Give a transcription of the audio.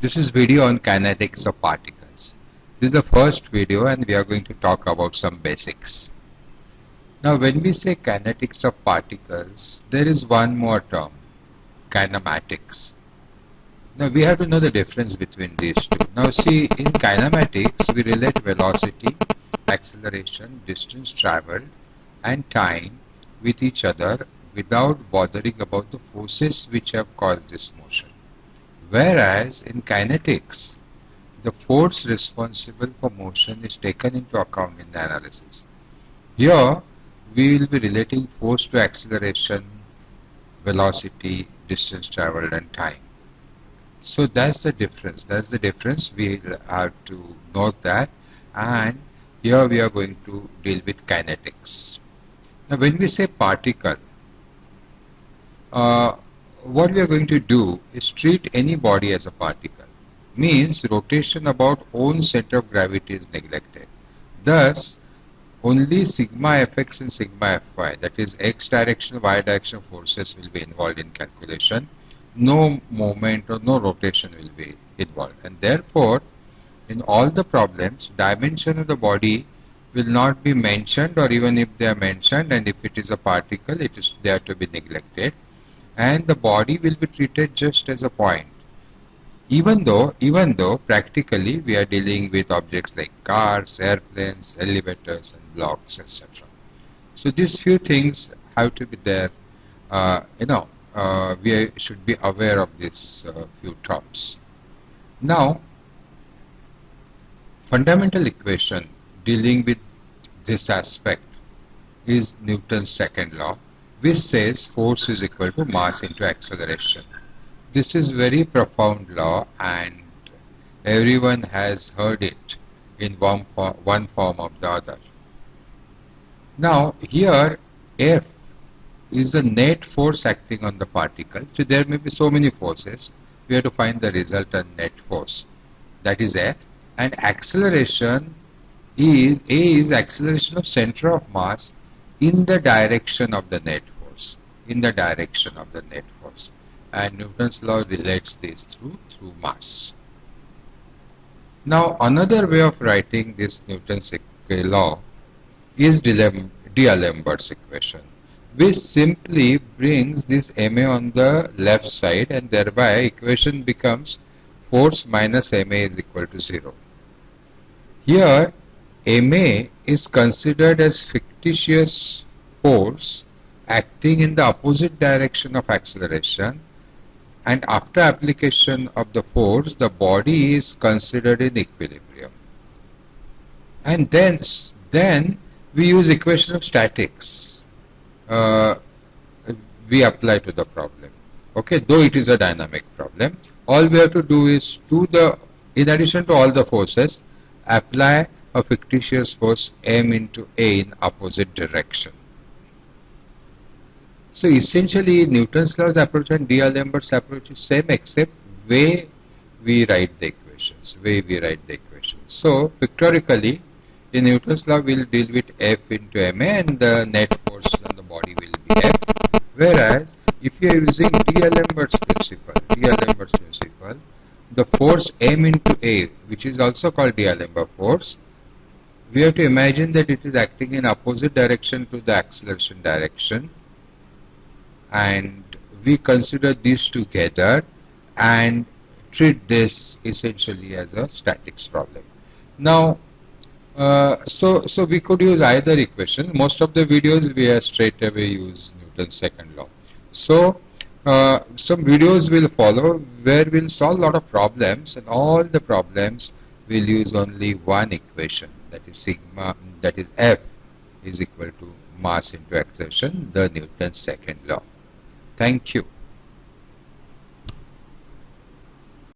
This is video on kinetics of particles. This is the first video and we are going to talk about some basics. Now when we say kinetics of particles, there is one more term, kinematics. Now we have to know the difference between these two. Now see, in kinematics we relate velocity, acceleration, distance traveled and time with each other without bothering about the forces which have caused this motion. Whereas in kinetics, the force responsible for motion is taken into account in the analysis. Here, we will be relating force to acceleration, velocity, distance traveled and time. So that's the difference. That's the difference. We have to note that. And here we are going to deal with kinetics. Now when we say particle, what we are going to do is treat any body as a particle. Means rotation about own center of gravity is neglected. Thus, only sigma fx and sigma fy, that is x direction, y direction forces will be involved in calculation. No moment or no rotation will be involved. And therefore, in all the problems, dimension of the body will not be mentioned, or even if they are mentioned and if it is a particle, they are to be neglected. And the body will be treated just as a point. Even though practically we are dealing with objects like cars, airplanes, elevators and blocks, etc. So these few things have to be there. We should be aware of these few terms. Now, fundamental equation dealing with this aspect is Newton's second law, which says force is equal to mass into acceleration. This is very profound law and everyone has heard it in one form or the other. Now here F is the net force acting on the particle. So there may be so many forces. We have to find the resultant net force. That is F. And acceleration is A is acceleration of center of mass in the direction of the net force. In the direction of the net force. And Newton's law relates this through mass. Now another way of writing this Newton's law is D'Alembert's equation, which simply brings this ma on the left side, and thereby equation becomes force minus ma is equal to 0. Here ma is considered as fictitious force acting in the opposite direction of acceleration, and after application of the force, the body is considered in equilibrium. And then we use equation of statics. We apply to the problem. Okay, though it is a dynamic problem, all we have to do is in addition to all the forces, apply a fictitious force m into a in opposite direction. So essentially Newton's law's approach and D'Alembert's approach is same, except way we write the equations. So pictorially, in Newton's law we'll deal with F into ma and the net force on the body will be F. Whereas if you are using D'Alembert's principle, the force m into a, which is also called D'Alembert force, we have to imagine that it is acting in opposite direction to the acceleration direction, and we consider these together and treat this essentially as a statics problem. Now, so we could use either equation. Most of the videos we straight away use Newton's second law. So some videos will follow where we'll solve a lot of problems, and all the problems will use only one equation, that is F is equal to mass into acceleration, the Newton's second law. Thank you.